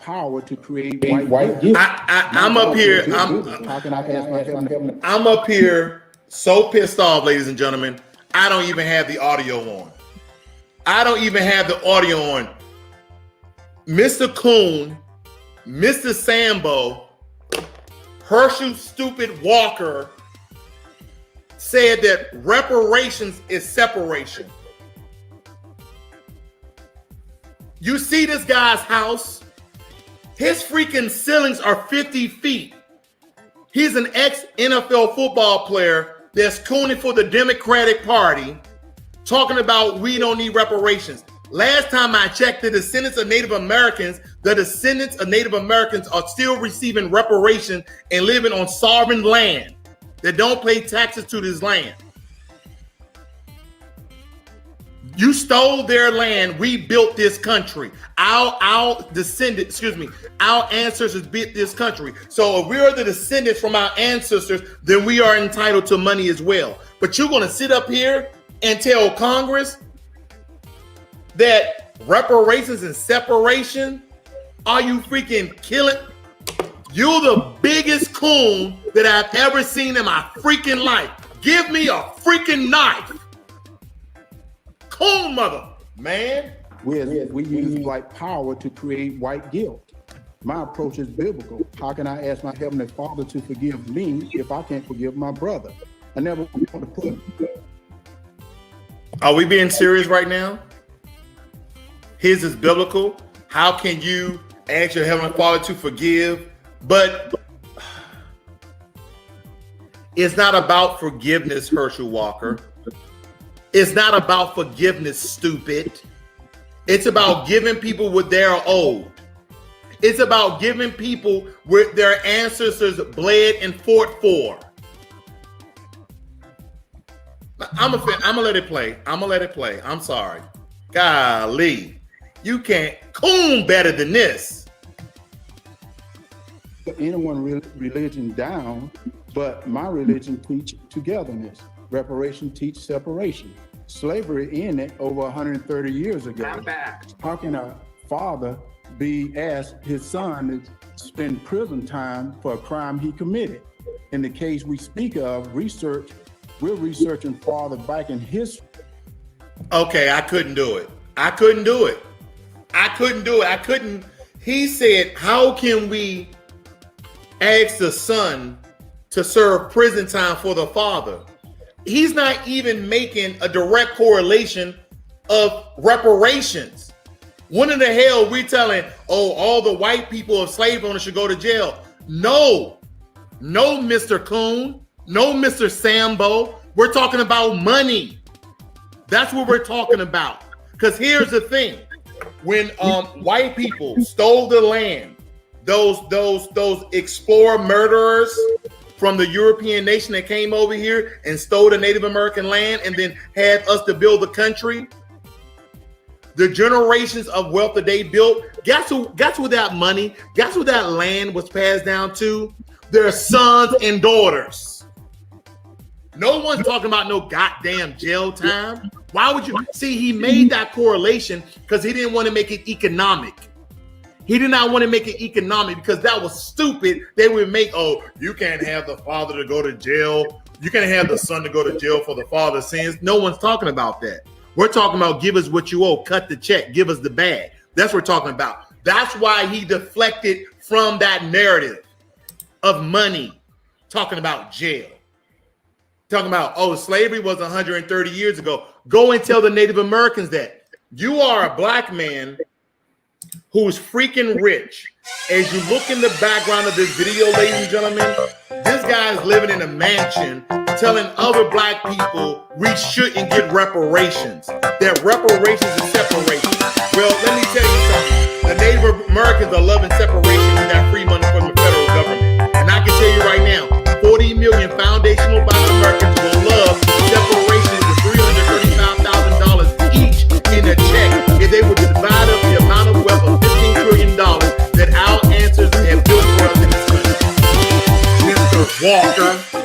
power to create white guilt. I'm up here. How can I ask my heavenly? I'm up here so pissed off, ladies and gentlemen. I don't even have the audio on. I don't even have the audio on. Mr. Kuhn, Mr. Sambo, Herschel Stupid Walker said that reparations is separation. You see this guy's house? His freaking ceilings are 50 feet. He's an ex-NFL football player that's cooning for the Democratic Party, talking about we don't need reparations. Last time I checked, the descendants of Native Americans are still receiving reparations and living on sovereign land that don't pay taxes to this land. You stole their land. We built this country. Our ancestors built this country. So if we are the descendants from our ancestors, then we are entitled to money as well. But you're going to sit up here and tell Congress that reparations and separation? Are you freaking killing? You're the biggest coon that I've ever seen in my freaking life. Give me a freaking knife. Coon mother, man. We use white power to create white guilt. My approach is biblical. How can I ask my heavenly Father to forgive me if I can't forgive my brother? I never want to put. Are we being serious right now? His is biblical. How can you ask your heavenly Father to forgive? But it's not about forgiveness, Herschel Walker. It's not about forgiveness, stupid. It's about giving people what they're owed. It's about giving people what their ancestors bled and fought for. I'm gonna let it play. I'm sorry. Golly. You can't coon better than this. Anyone religion down, but my religion teach togetherness. Reparation teach separation. Slavery ended over 130 years ago. How can a father be asked his son to spend prison time for a crime he committed? In the case we speak of, we're researching farther back in history. Okay, I couldn't do it. He said, how can we ask the son to serve prison time for the father? He's not even making a direct correlation of reparations. When in the hell we telling, all the white people of slave owners should go to jail? No, Mr. Kuhn, no, Mr. Sambo. We're talking about money. That's what we're talking about. Because here's the thing. When white people stole the land, those explorer murderers from the European nation that came over here and stole the Native American land and then had us to build the country, the generations of wealth that they built, guess who that money, guess who that land was passed down to? Their sons and daughters. No one's talking about no goddamn jail time. Why would you? See, he made that correlation because he didn't want to make it economic. He did not want to make it economic because that was stupid. They would make, you can't have the father to go to jail. You can't have the son to go to jail for the father's sins. No one's talking about that. We're talking about give us what you owe, cut the check, give us the bag. That's what we're talking about. That's why he deflected from that narrative of money, talking about jail. Talking about, slavery was 130 years ago. Go and tell the Native Americans that. You are a black man who's freaking rich. As you look in the background of this video, ladies and gentlemen, this guy is living in a mansion telling other black people we shouldn't get reparations, that reparations is separation. Well, let me tell you something. The Native Americans are loving separation and got free money from the federal government. And I can tell you right now, 40 million foundational black Americans will love separations with $335,000 each in a check if they were to divide up the amount of wealth of $15 trillion that our ancestors have built for us in this country. Mr. Walker.